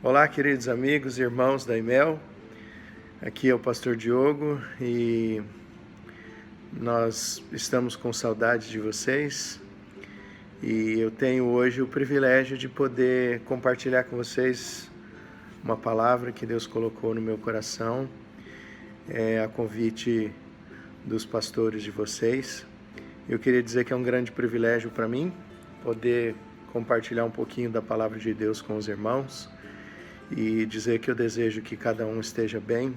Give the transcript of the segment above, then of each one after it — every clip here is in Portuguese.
Olá, queridos amigos e irmãos da IMEL. Aqui é o pastor Diogo e nós estamos com saudade de vocês. E eu tenho hoje o privilégio de poder compartilhar com vocês uma palavra que Deus colocou no meu coração, a convite dos pastores de vocês. Eu queria dizer que é um grande privilégio para mim poder compartilhar um pouquinho da palavra de Deus com os irmãos e dizer que eu desejo que cada um esteja bem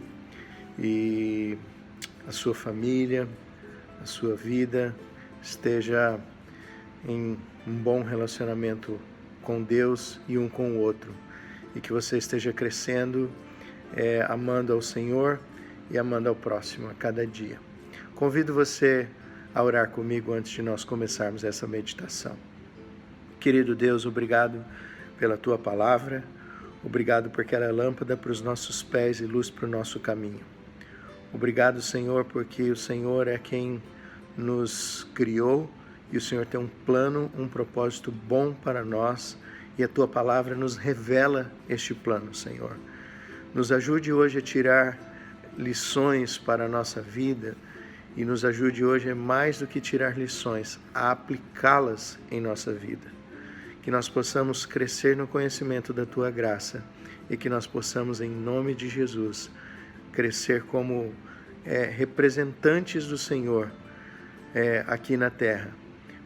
e a sua família, a sua vida esteja em um bom relacionamento com Deus e um com o outro, e que você esteja crescendo, amando ao Senhor e amando ao próximo a cada dia. Convido você a orar comigo antes de nós começarmos essa meditação. Querido Deus, obrigado pela Tua palavra, obrigado porque ela é lâmpada para os nossos pés e luz para o nosso caminho. Obrigado, Senhor, porque o Senhor é quem nos criou e o Senhor tem um plano, um propósito bom para nós e a Tua palavra nos revela este plano, Senhor. Nos ajude hoje a tirar lições para a nossa vida e nos ajude hoje, mais do que tirar lições, a aplicá-las em nossa vida. Que nós possamos crescer no conhecimento da Tua graça e que nós possamos, em nome de Jesus, crescer como representantes do Senhor aqui na terra,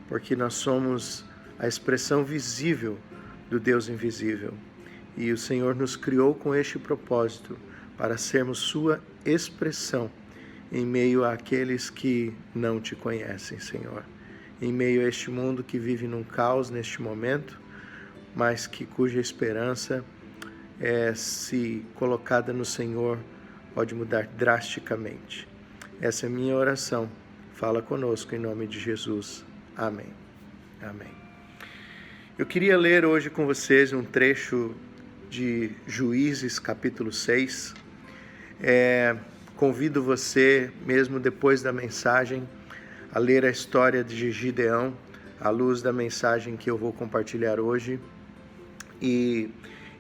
porque nós somos a expressão visível do Deus invisível e o Senhor nos criou com este propósito para sermos Sua expressão em meio àqueles que não Te conhecem, Senhor. Em meio a este mundo que vive num caos neste momento, mas cuja esperança, se colocada no Senhor, pode mudar drasticamente. Essa é a minha oração. Fala conosco em nome de Jesus. Amém. Amém. Eu queria ler hoje com vocês um trecho de Juízes, capítulo 6. Convido você, mesmo depois da mensagem, a ler a história de Gideão, à luz da mensagem que eu vou compartilhar hoje. E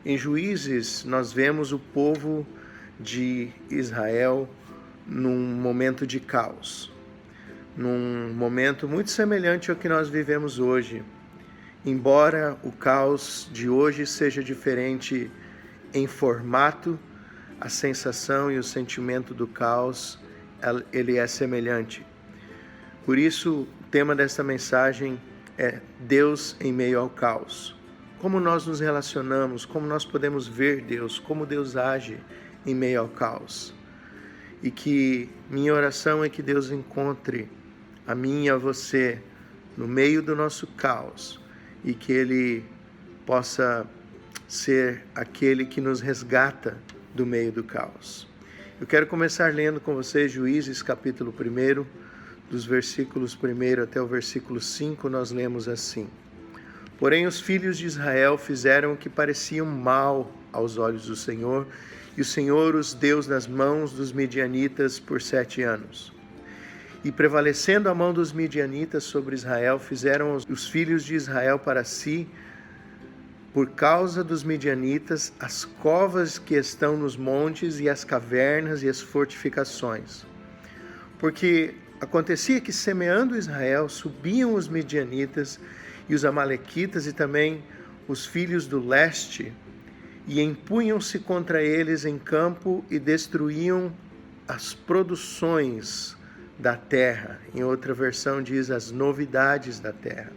em Juízes nós vemos o povo de Israel num momento de caos, num momento muito semelhante ao que nós vivemos hoje. Embora o caos de hoje seja diferente em formato, a sensação e o sentimento do caos, ele é semelhante. Por isso, o tema desta mensagem é Deus em meio ao caos. Como nós nos relacionamos, como nós podemos ver Deus, como Deus age em meio ao caos. E que minha oração é que Deus encontre a mim e a você no meio do nosso caos e que Ele possa ser aquele que nos resgata do meio do caos. Eu quero começar lendo com vocês Juízes capítulo 1, dos versículos 1 até o versículo 5, nós lemos assim: Porém os filhos de Israel fizeram o que parecia mal aos olhos do Senhor, e o Senhor os deu nas mãos dos midianitas por 7 anos. E prevalecendo a mão dos midianitas sobre Israel, fizeram os filhos de Israel para si, por causa dos midianitas, as covas que estão nos montes e as cavernas e as fortificações. Porque acontecia que, semeando Israel, subiam os midianitas e os amalequitas e também os filhos do leste, e empunham-se contra eles em campo e destruíam as produções da terra. Em outra versão diz as novidades da terra,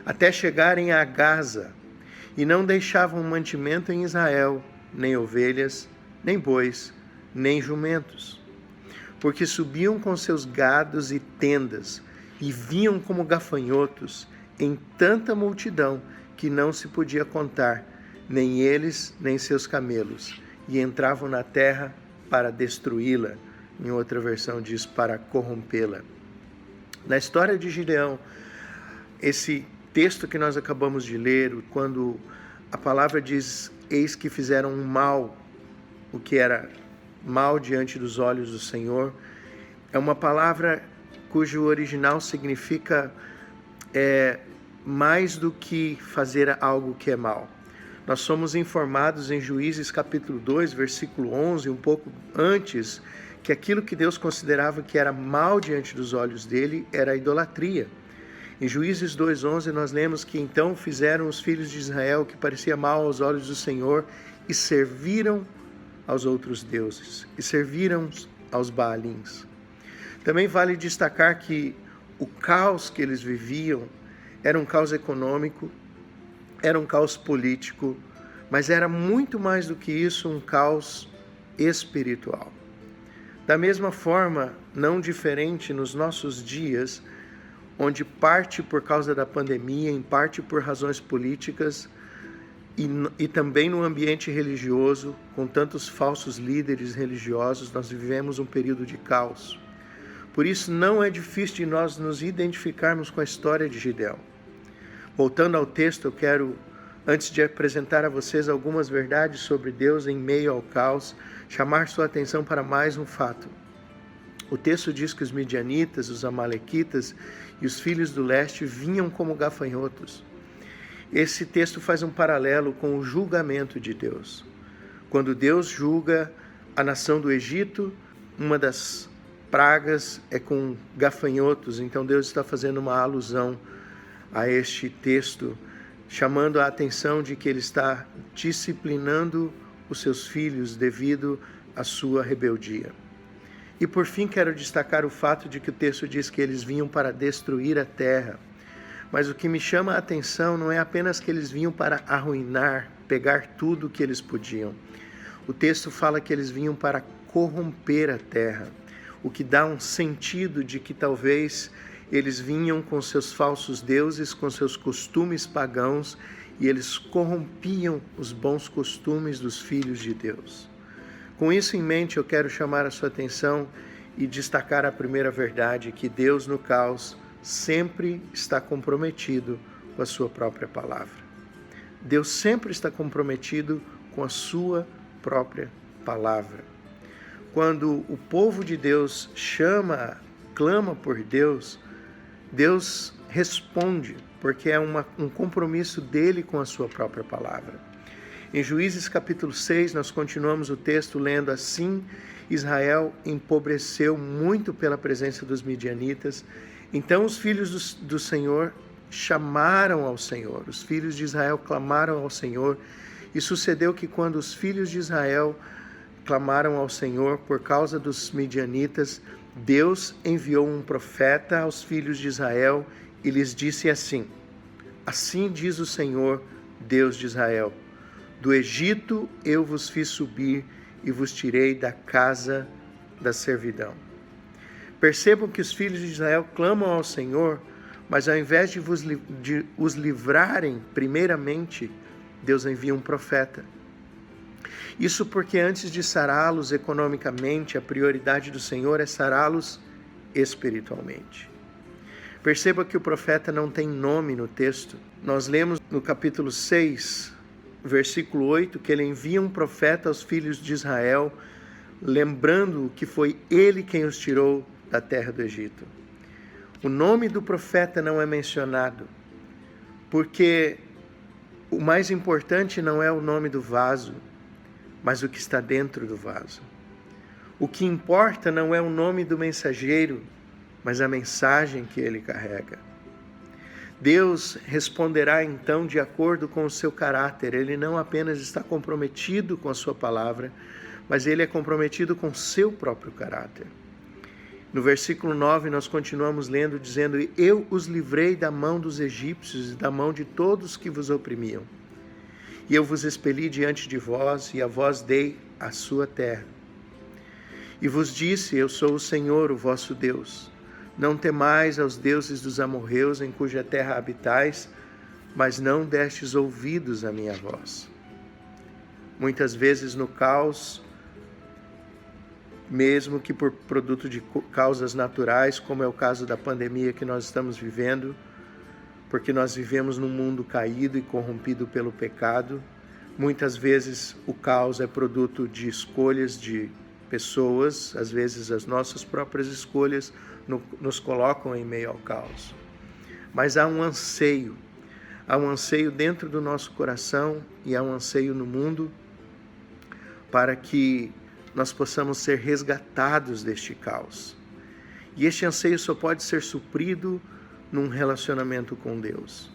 até chegarem a Gaza, e não deixavam mantimento em Israel, nem ovelhas, nem bois, nem jumentos. Porque subiam com seus gados e tendas, e vinham como gafanhotos, em tanta multidão, que não se podia contar, nem eles, nem seus camelos, e entravam na terra para destruí-la. Em outra versão diz, para corrompê-la. Na história de Gideão, esse texto que nós acabamos de ler, quando a palavra diz, eis que fizeram um mal, o que era mal diante dos olhos do Senhor, é uma palavra cujo original significa mais do que fazer algo que é mal. Nós somos informados em Juízes capítulo 2, versículo 11, um pouco antes, que aquilo que Deus considerava que era mal diante dos olhos dele era a idolatria. Em Juízes 2:11 nós lemos que então fizeram os filhos de Israel o que parecia mal aos olhos do Senhor e serviram aos outros deuses, e serviram aos Baalins. Também vale destacar que o caos que eles viviam era um caos econômico, era um caos político, mas era muito mais do que isso, um caos espiritual. Da mesma forma, não diferente nos nossos dias, onde parte por causa da pandemia, em parte por razões políticas, e também no ambiente religioso, com tantos falsos líderes religiosos, nós vivemos um período de caos. Por isso, não é difícil de nós nos identificarmos com a história de Gideão. Voltando ao texto, eu quero, antes de apresentar a vocês algumas verdades sobre Deus em meio ao caos, chamar sua atenção para mais um fato. O texto diz que os midianitas, os amalequitas e os filhos do leste vinham como gafanhotos. Esse texto faz um paralelo com o julgamento de Deus. Quando Deus julga a nação do Egito, uma das pragas é com gafanhotos, então Deus está fazendo uma alusão a este texto, chamando a atenção de que Ele está disciplinando os seus filhos devido à sua rebeldia. E por fim quero destacar o fato de que o texto diz que eles vinham para destruir a terra. Mas o que me chama a atenção não é apenas que eles vinham para arruinar, pegar tudo o que eles podiam. O texto fala que eles vinham para corromper a terra, o que dá um sentido de que talvez eles vinham com seus falsos deuses, com seus costumes pagãos, e eles corrompiam os bons costumes dos filhos de Deus. Com isso em mente, eu quero chamar a sua atenção e destacar a primeira verdade, que Deus no caos sempre está comprometido com a sua própria palavra. Deus sempre está comprometido com a sua própria palavra. Quando o povo de Deus clama por Deus, Deus responde, porque é um compromisso dele com a sua própria palavra. Em Juízes capítulo 6, nós continuamos o texto lendo assim: Israel empobreceu muito pela presença dos midianitas. Então os filhos do Senhor chamaram ao Senhor, os filhos de Israel clamaram ao Senhor, e sucedeu que quando os filhos de Israel clamaram ao Senhor por causa dos midianitas, Deus enviou um profeta aos filhos de Israel e lhes disse assim: assim diz o Senhor, Deus de Israel, do Egito eu vos fiz subir e vos tirei da casa da servidão. Percebam que os filhos de Israel clamam ao Senhor, mas ao invés de os livrarem primeiramente, Deus envia um profeta. Isso porque antes de sará-los economicamente, a prioridade do Senhor é sará-los espiritualmente. Perceba que o profeta não tem nome no texto. Nós lemos no capítulo 6, versículo 8, que ele envia um profeta aos filhos de Israel, lembrando que foi ele quem os tirou da terra do Egito. O nome do profeta não é mencionado, porque o mais importante não é o nome do vaso, mas o que está dentro do vaso. O que importa não é o nome do mensageiro, mas a mensagem que ele carrega. Deus responderá então de acordo com o seu caráter. Ele não apenas está comprometido com a sua palavra, mas ele é comprometido com o seu próprio caráter. No versículo 9 nós continuamos lendo, dizendo: eu os livrei da mão dos egípcios e da mão de todos que vos oprimiam. E eu vos expeli diante de vós, e a vós dei a sua terra. E vos disse: eu sou o Senhor, o vosso Deus. Não temais aos deuses dos amorreus, em cuja terra habitais, mas não destes ouvidos à minha voz. Muitas vezes no caos, mesmo que por produto de causas naturais, como é o caso da pandemia que nós estamos vivendo, porque nós vivemos num mundo caído e corrompido pelo pecado. Muitas vezes o caos é produto de escolhas de pessoas, às vezes as nossas próprias escolhas nos colocam em meio ao caos. Mas há um anseio há um anseio dentro do nosso coração e há um anseio no mundo para que nós possamos ser resgatados deste caos. E este anseio só pode ser suprido num relacionamento com Deus.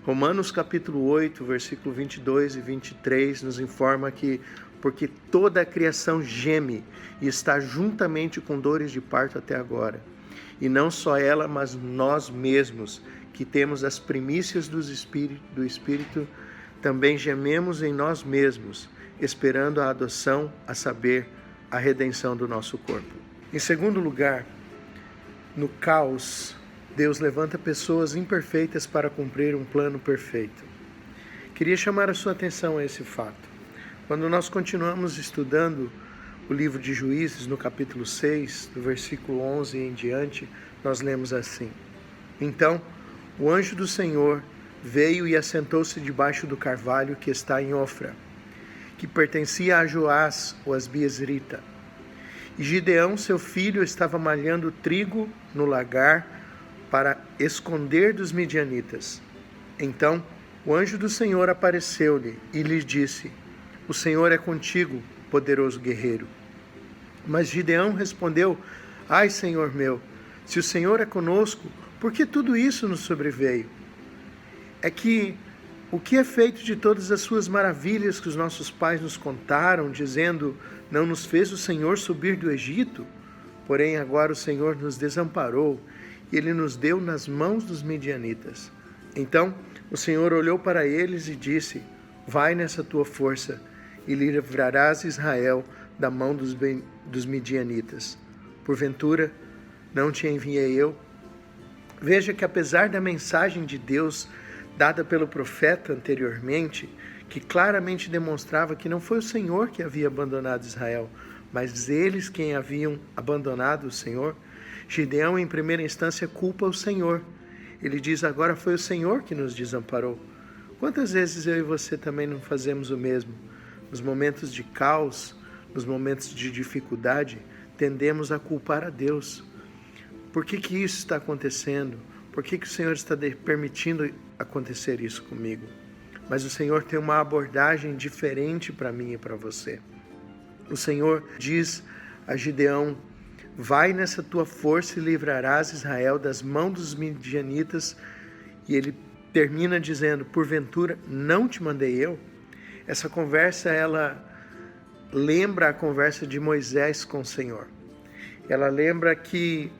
Romanos capítulo 8, versículo 22 e 23 nos informa que porque toda a criação geme e está juntamente com dores de parto até agora. E não só ela, mas nós mesmos, que temos as primícias do Espírito, também gememos em nós mesmos, esperando a adoção, a saber, a redenção do nosso corpo. Em segundo lugar, no caos, Deus levanta pessoas imperfeitas para cumprir um plano perfeito. Queria chamar a sua atenção a esse fato. Quando nós continuamos estudando o livro de Juízes, no capítulo 6, do versículo 11 em diante, nós lemos assim: Então, o anjo do Senhor veio e assentou-se debaixo do carvalho que está em Ofra, que pertencia a Joás, o Asbiezrita. E Gideão, seu filho, estava malhando trigo no lagar para esconder dos midianitas. Então, o anjo do Senhor apareceu-lhe e lhe disse: O Senhor é contigo, poderoso guerreiro. Mas Gideão respondeu: Ai, Senhor meu, se o Senhor é conosco, por que tudo isso nos sobreveio? É que o que é feito de todas as suas maravilhas que os nossos pais nos contaram, dizendo: Não nos fez o Senhor subir do Egito? Porém agora o Senhor nos desamparou e Ele nos deu nas mãos dos midianitas. Então o Senhor olhou para eles e disse: Vai nessa tua força e livrarás Israel da mão dos midianitas. Porventura, não te enviei eu? Veja que apesar da mensagem de Deus dada pelo profeta anteriormente, que claramente demonstrava que não foi o Senhor que havia abandonado Israel, mas eles quem haviam abandonado o Senhor, Gideão em primeira instância culpa o Senhor. Ele diz: agora foi o Senhor que nos desamparou. Quantas vezes eu e você também não fazemos o mesmo? Nos momentos de caos, nos momentos de dificuldade, tendemos a culpar a Deus. Por que isso está acontecendo? Por que o Senhor está permitindo acontecer isso comigo? Mas o Senhor tem uma abordagem diferente para mim e para você. O Senhor diz a Gideão: vai nessa tua força e livrarás Israel das mãos dos midianitas. E ele termina dizendo: porventura não te mandei eu? Essa conversa, ela lembra a conversa de Moisés com o Senhor. Ela lembra que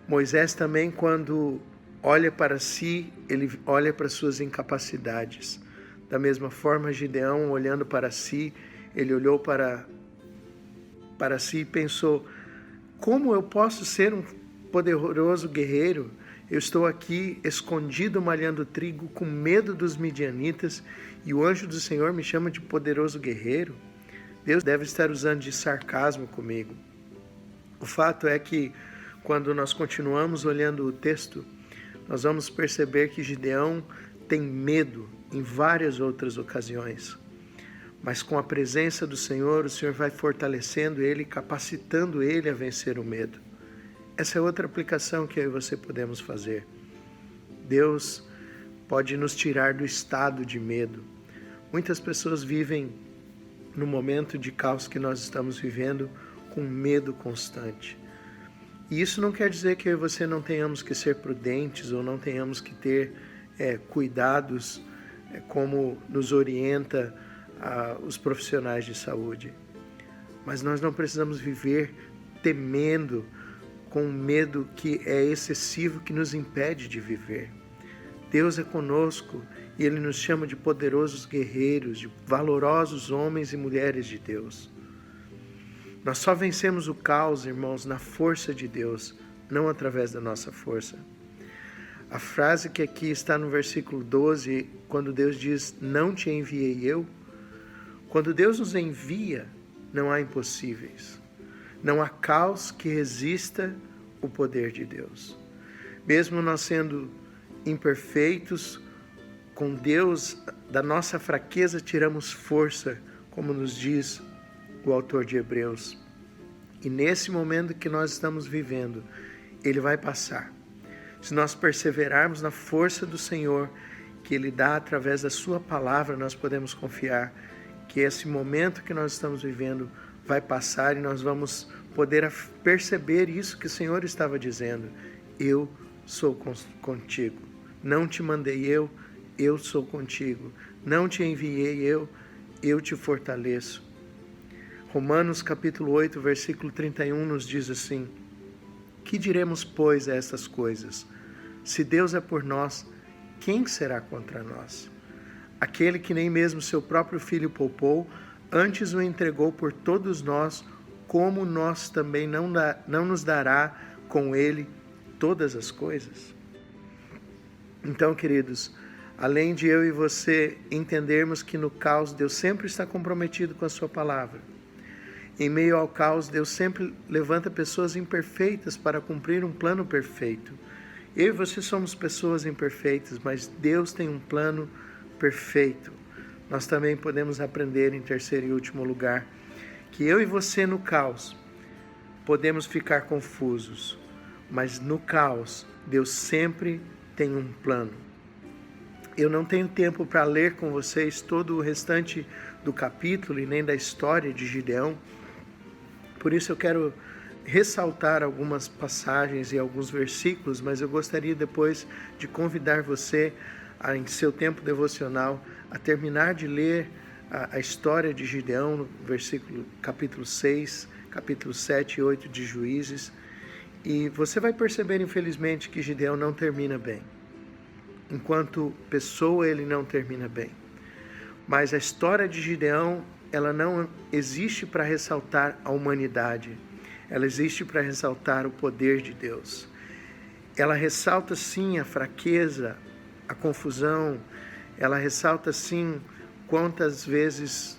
Moisés também, quando olha para si, ele olha para suas incapacidades. Da mesma forma, Gideão, olhando para si, ele olhou para si e pensou: como eu posso ser um poderoso guerreiro? Eu estou aqui escondido malhando trigo com medo dos midianitas e o anjo do Senhor me chama de poderoso guerreiro? Deus deve estar usando de sarcasmo comigo. O fato é que quando nós continuamos olhando o texto, nós vamos perceber que Gideão tem medo em várias outras ocasiões. Mas com a presença do Senhor, o Senhor vai fortalecendo ele, capacitando ele a vencer o medo. Essa é outra aplicação que eu e você podemos fazer. Deus pode nos tirar do estado de medo. Muitas pessoas vivem no momento de caos que nós estamos vivendo com medo constante. E isso não quer dizer que eu e você não tenhamos que ser prudentes ou não tenhamos que ter cuidados como nos orienta os profissionais de saúde. Mas nós não precisamos viver temendo com um medo que é excessivo, que nos impede de viver. Deus é conosco e Ele nos chama de poderosos guerreiros, de valorosos homens e mulheres de Deus. Nós só vencemos o caos, irmãos, na força de Deus, não através da nossa força. A frase que aqui está no versículo 12, quando Deus diz: não te enviei eu, quando Deus nos envia, não há impossíveis. Não há caos que resista o poder de Deus. Mesmo nós sendo imperfeitos, com Deus, da nossa fraqueza tiramos força, como nos diz o autor de Hebreus. E nesse momento que nós estamos vivendo, ele vai passar. Se nós perseverarmos na força do Senhor, que Ele dá através da sua palavra, nós podemos confiar que esse momento que nós estamos vivendo vai passar e nós vamos poder perceber isso que o Senhor estava dizendo. Eu sou contigo. Não te mandei eu sou contigo. Não te enviei eu te fortaleço. Romanos capítulo 8, versículo 31 nos diz assim: que diremos, pois, a estas coisas? Se Deus é por nós, quem será contra nós? Aquele que nem mesmo seu próprio Filho poupou, antes o entregou por todos nós, como nós também não nos dará com Ele todas as coisas? Então, queridos, além de eu e você entendermos que no caos Deus sempre está comprometido com a sua palavra, em meio ao caos Deus sempre levanta pessoas imperfeitas para cumprir um plano perfeito. Eu e você somos pessoas imperfeitas, mas Deus tem um plano perfeito. Nós também podemos aprender, em terceiro e último lugar, que eu e você no caos podemos ficar confusos, mas no caos Deus sempre tem um plano. Eu não tenho tempo para ler com vocês todo o restante do capítulo e nem da história de Gideão, por isso eu quero ressaltar algumas passagens e alguns versículos, mas eu gostaria depois de convidar você, em seu tempo devocional, a terminar de ler a história de Gideão, no capítulo 6, capítulo 7 e 8 de Juízes, e você vai perceber, infelizmente, que Gideão não termina bem. Enquanto pessoa, ele não termina bem. Mas a história de Gideão, ela não existe para ressaltar a humanidade, ela existe para ressaltar o poder de Deus. Ela ressalta sim a fraqueza, a confusão, ela ressalta sim quantas vezes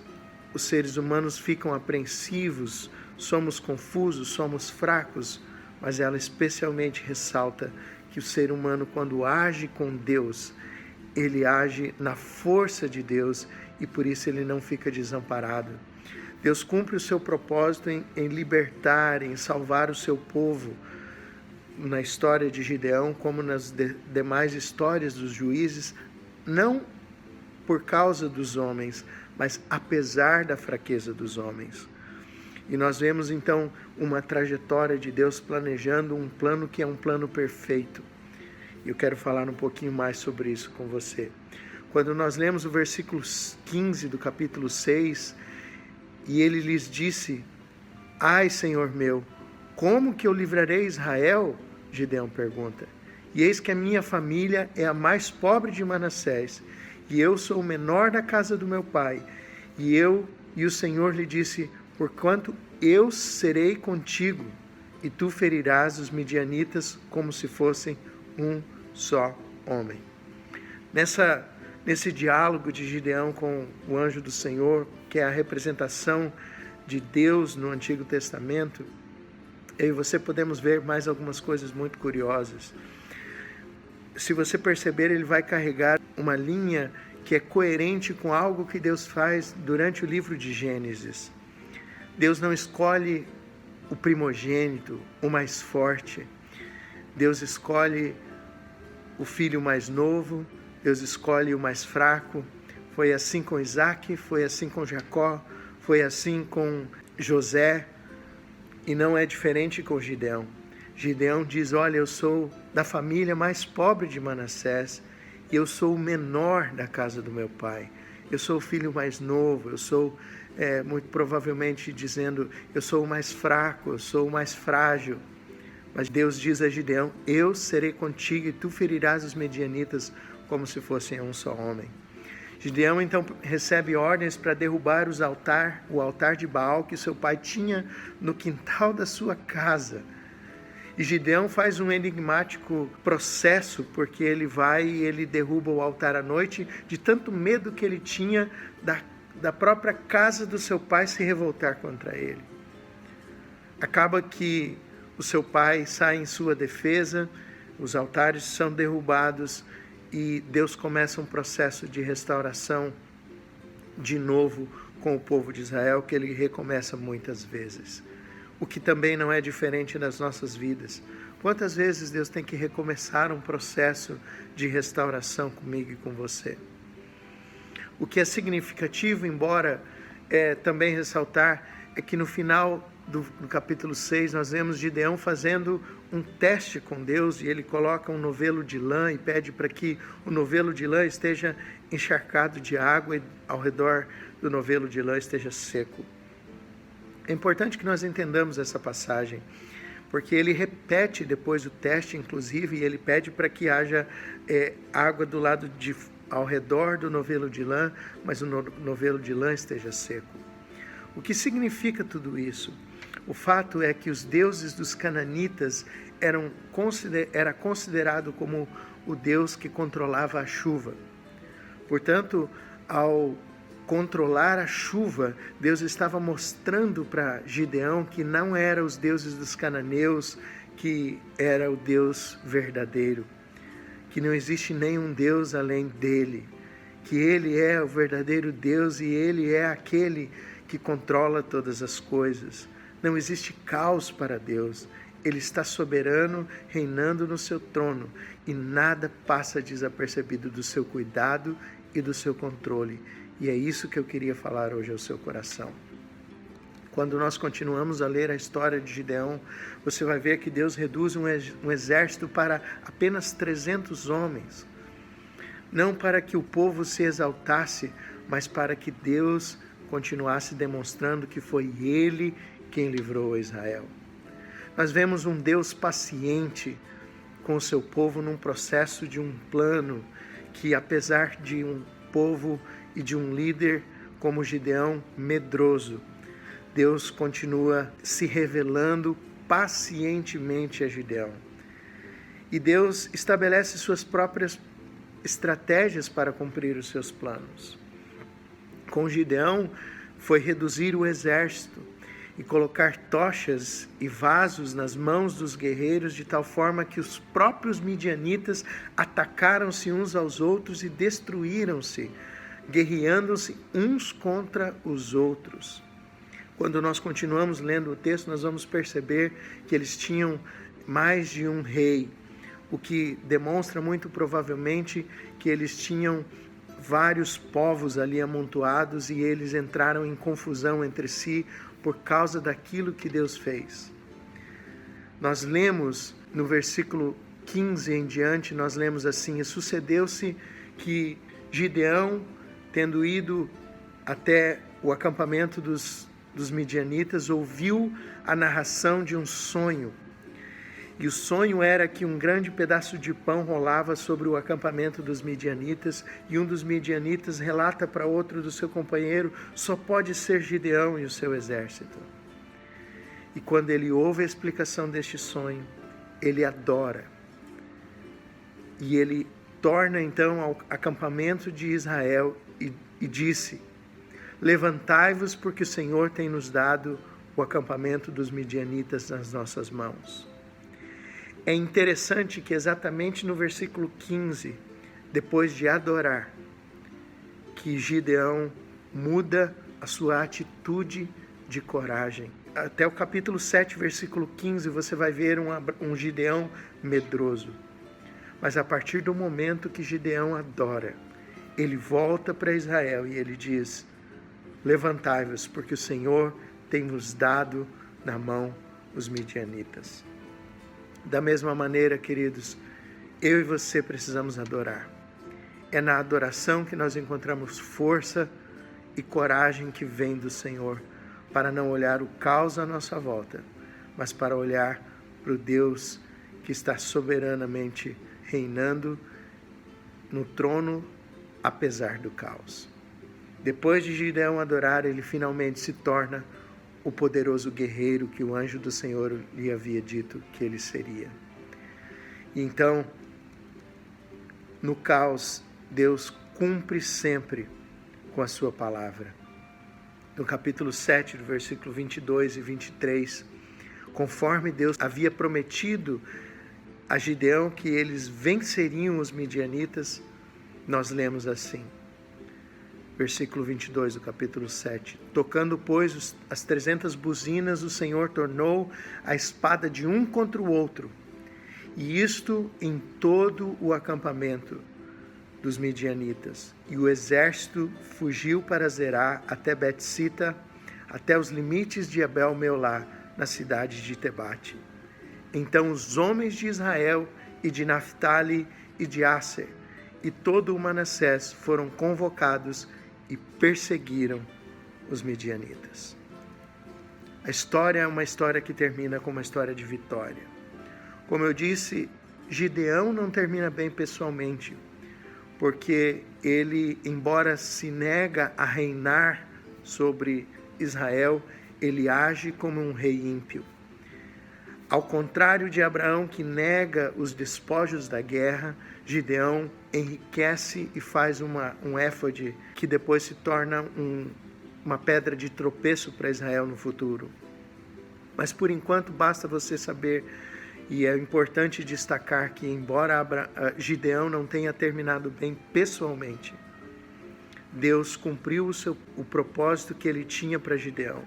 os seres humanos ficam apreensivos, somos confusos, somos fracos, mas ela especialmente ressalta que o ser humano, quando age com Deus, ele age na força de Deus e por isso ele não fica desamparado. Deus cumpre o seu propósito em libertar, em salvar o seu povo, na história de Gideão, como nas demais histórias dos juízes, não por causa dos homens, mas apesar da fraqueza dos homens. E nós vemos então uma trajetória de Deus planejando um plano que é um plano perfeito. Eu quero falar um pouquinho mais sobre isso com você. Quando nós lemos o versículo 15 do capítulo 6, e ele lhes disse: ai, Senhor meu, como que eu livrarei Israel? Gideão pergunta. E eis que a minha família é a mais pobre de Manassés, e eu sou o menor da casa do meu pai. E o Senhor lhe disse: porquanto eu serei contigo, e tu ferirás os midianitas como se fossem um só homem. Nesse diálogo de Gideão com o anjo do Senhor, que é a representação de Deus no Antigo Testamento, eu e você podemos ver mais algumas coisas muito curiosas. Se você perceber, ele vai carregar uma linha que é coerente com algo que Deus faz durante o livro de Gênesis. Deus não escolhe o primogênito, o mais forte. Deus escolhe o filho mais novo, Deus escolhe o mais fraco. Foi assim com Isaac, foi assim com Jacó, foi assim com José, e não é diferente com Gideão. Gideão diz: olha, eu sou da família mais pobre de Manassés, e eu sou o menor da casa do meu pai. Eu sou o filho mais novo, eu sou, muito provavelmente dizendo, eu sou o mais fraco, eu sou o mais frágil. Mas Deus diz a Gideão: eu serei contigo e tu ferirás os medianitas como se fossem um só homem. Gideão então recebe ordens para derrubar o altar de Baal que seu pai tinha no quintal da sua casa. E Gideão faz um enigmático processo, porque ele vai e ele derruba o altar à noite, de tanto medo que ele tinha da própria casa do seu pai se revoltar contra ele. Acaba que o seu pai sai em sua defesa, os altares são derrubados e Deus começa um processo de restauração de novo com o povo de Israel, que ele recomeça muitas vezes. o que também não é diferente nas nossas vidas. Quantas vezes Deus tem que recomeçar um processo de restauração comigo e com você? O que é significativo, embora também ressaltar, é que no final do capítulo 6 nós vemos Gideão fazendo um teste com Deus, e ele coloca um novelo de lã e pede para que o novelo de lã esteja encharcado de água e ao redor do novelo de lã esteja seco. É importante que nós entendamos essa passagem, porque ele repete depois do teste, inclusive, e ele pede para que haja água ao redor do novelo de lã, mas o novelo de lã esteja seco. O que significa tudo isso? O fato é que os deuses dos cananitas era considerado como o Deus que controlava a chuva. Portanto, ao controlar a chuva, Deus estava mostrando para Gideão que não era os deuses dos cananeus que era o Deus verdadeiro, que não existe nenhum Deus além dele, que ele é o verdadeiro Deus e ele é aquele que controla todas as coisas. Não existe caos para Deus. Ele está soberano, reinando no seu trono, e nada passa desapercebido do seu cuidado e do seu controle. E é isso que eu queria falar hoje ao seu coração. Quando nós continuamos a ler a história de Gideão, você vai ver que Deus reduz um exército para apenas 300 homens. Não para que o povo se exaltasse, mas para que Deus continuasse demonstrando que foi Ele quem livrou Israel. Nós vemos um Deus paciente com o seu povo num processo de um plano que, apesar de um povo e de um líder como Gideão medroso, Deus continua se revelando pacientemente a Gideão. E Deus estabelece suas próprias estratégias para cumprir os seus planos. Com Gideão foi reduzir o exército e colocar tochas e vasos nas mãos dos guerreiros, de tal forma que os próprios midianitas atacaram-se uns aos outros e destruíram-se, guerreando-se uns contra os outros. Quando nós continuamos lendo o texto, nós vamos perceber que eles tinham mais de um rei, o que demonstra muito provavelmente que eles tinham vários povos ali amontoados e eles entraram em confusão entre si por causa daquilo que Deus fez. Nós lemos no versículo 15 em diante, nós lemos assim: e sucedeu-se que Gideão, tendo ido até o acampamento dos midianitas, ouviu a narração de um sonho. E o sonho era que um grande pedaço de pão rolava sobre o acampamento dos midianitas, e um dos midianitas relata para outro do seu companheiro: só pode ser Gideão e o seu exército. E quando ele ouve a explicação deste sonho, ele adora. E ele torna então ao acampamento de Israel e disse: levantai-vos, porque o Senhor tem nos dado o acampamento dos midianitas nas nossas mãos. É interessante que exatamente no versículo 15, depois de adorar, que Gideão muda a sua atitude de coragem. Até o capítulo 7, versículo 15, você vai ver um Gideão medroso. Mas a partir do momento que Gideão adora, ele volta para Israel e ele diz: levantai-vos, porque o Senhor tem nos dado na mão os midianitas. Da mesma maneira, queridos, eu e você precisamos adorar. É na adoração que nós encontramos força e coragem que vem do Senhor, para não olhar o caos à nossa volta, mas para olhar para o Deus que está soberanamente reinando no trono, apesar do caos. Depois de Gideão adorar, ele finalmente se torna o poderoso guerreiro que o anjo do Senhor lhe havia dito que ele seria. E então, no caos, Deus cumpre sempre com a sua palavra. No capítulo 7, do versículo 22 e 23, conforme Deus havia prometido a Gideão que eles venceriam os midianitas, nós lemos assim: Versículo 22 do capítulo 7. Tocando, pois, as 300 buzinas, o Senhor tornou a espada de um contra o outro, e isto em todo o acampamento dos midianitas. E o exército fugiu para Zerá, até Bet-sita, até os limites de Abel-meolá, na cidade de Tebate. Então os homens de Israel e de Naphtali e de Asser e todo o Manassés foram convocados e perseguiram os midianitas. A história é uma história que termina com uma história de vitória. Como eu disse, Gideão não termina bem pessoalmente, porque ele, embora se nega a reinar sobre Israel, ele age como um rei ímpio. Ao contrário de Abraão, que nega os despojos da guerra, Gideão enriquece e faz um éfode que depois se torna uma pedra de tropeço para Israel no futuro. Mas por enquanto basta você saber, e é importante destacar que embora Gideão não tenha terminado bem pessoalmente, Deus cumpriu o propósito que ele tinha para Gideão.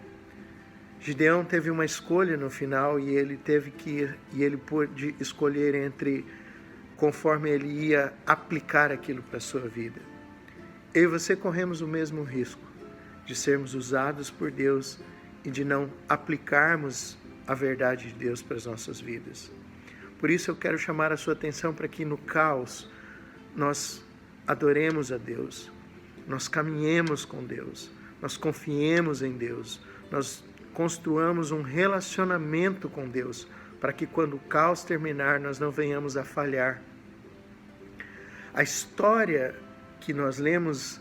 Gideão teve uma escolha no final e ele pôde escolher entre conforme ele ia aplicar aquilo para a sua vida. Eu e você corremos o mesmo risco de sermos usados por Deus e de não aplicarmos a verdade de Deus para as nossas vidas. Por isso eu quero chamar a sua atenção para que no caos nós adoremos a Deus, nós caminhemos com Deus, nós confiemos em Deus, nós construamos um relacionamento com Deus, para que quando o caos terminar, nós não venhamos a falhar. A história que nós lemos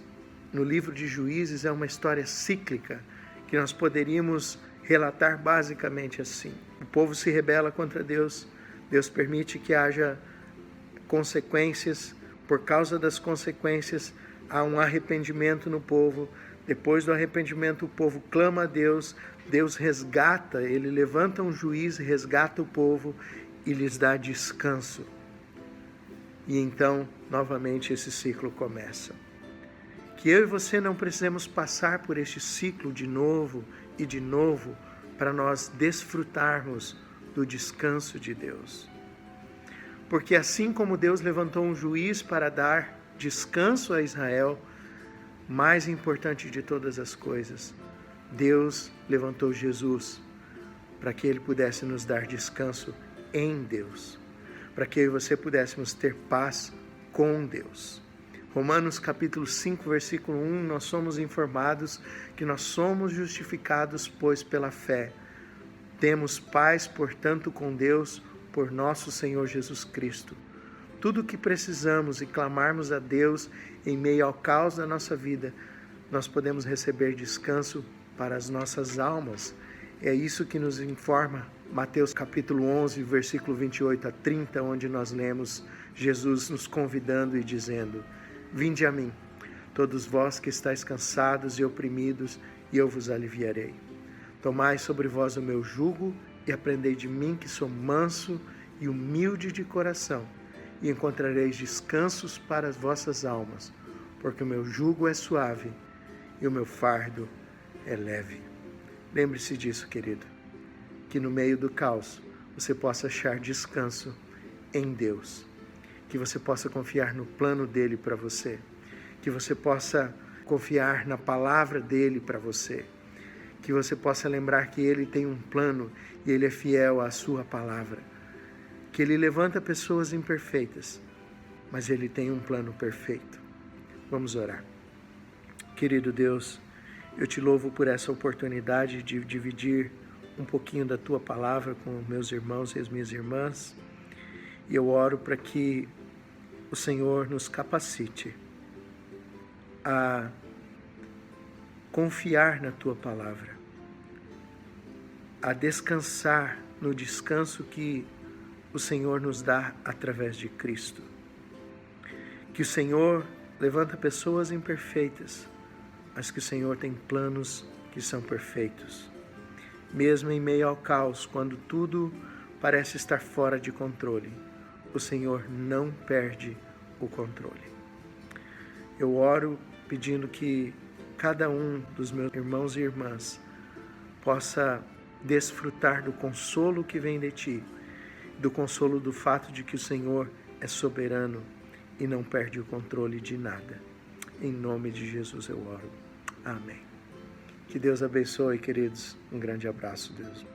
no livro de Juízes é uma história cíclica, que nós poderíamos relatar basicamente assim. O povo se rebela contra Deus, Deus permite que haja consequências, por causa das consequências, há um arrependimento no povo. Depois do arrependimento, o povo clama a Deus, Deus resgata, ele levanta um juiz, resgata o povo e lhes dá descanso. E então, novamente, esse ciclo começa. Que eu e você não precisemos passar por este ciclo de novo e de novo para nós desfrutarmos do descanso de Deus. Porque assim como Deus levantou um juiz para dar descanso a Israel, mais importante de todas as coisas, Deus levantou Jesus para que Ele pudesse nos dar descanso em Deus, para que eu e você pudéssemos ter paz com Deus. Romanos capítulo 5, versículo 1, nós somos informados que nós somos justificados, pois pela fé. Temos paz, portanto, com Deus, por nosso Senhor Jesus Cristo. Tudo o que precisamos e clamarmos a Deus em meio ao caos da nossa vida, nós podemos receber descanso para as nossas almas. É isso que nos informa Mateus capítulo 11, versículo 28 a 30, onde nós lemos Jesus nos convidando e dizendo: Vinde a mim, todos vós que estáis cansados e oprimidos, e eu vos aliviarei. Tomai sobre vós o meu jugo e aprendei de mim, que sou manso e humilde de coração, e encontrareis descansos para as vossas almas, porque o meu jugo é suave e o meu fardo é leve. Lembre-se disso, querido, que no meio do caos você possa achar descanso em Deus, que você possa confiar no plano dele para você, que você possa confiar na palavra dele para você, que você possa lembrar que ele tem um plano e ele é fiel à sua palavra, que ele levanta pessoas imperfeitas, mas ele tem um plano perfeito. Vamos orar. Querido Deus, eu te louvo por essa oportunidade de dividir um pouquinho da tua palavra com meus irmãos e as minhas irmãs, e eu oro para que o Senhor nos capacite a confiar na tua palavra, a descansar no descanso que o Senhor nos dá através de Cristo. Que o Senhor levanta pessoas imperfeitas, mas que o Senhor tem planos que são perfeitos. Mesmo em meio ao caos, quando tudo parece estar fora de controle, o Senhor não perde o controle. Eu oro pedindo que cada um dos meus irmãos e irmãs possa desfrutar do consolo que vem de Ti, do consolo do fato de que o Senhor é soberano e não perde o controle de nada. Em nome de Jesus eu oro. Amém. Que Deus abençoe, queridos. Um grande abraço, Deus.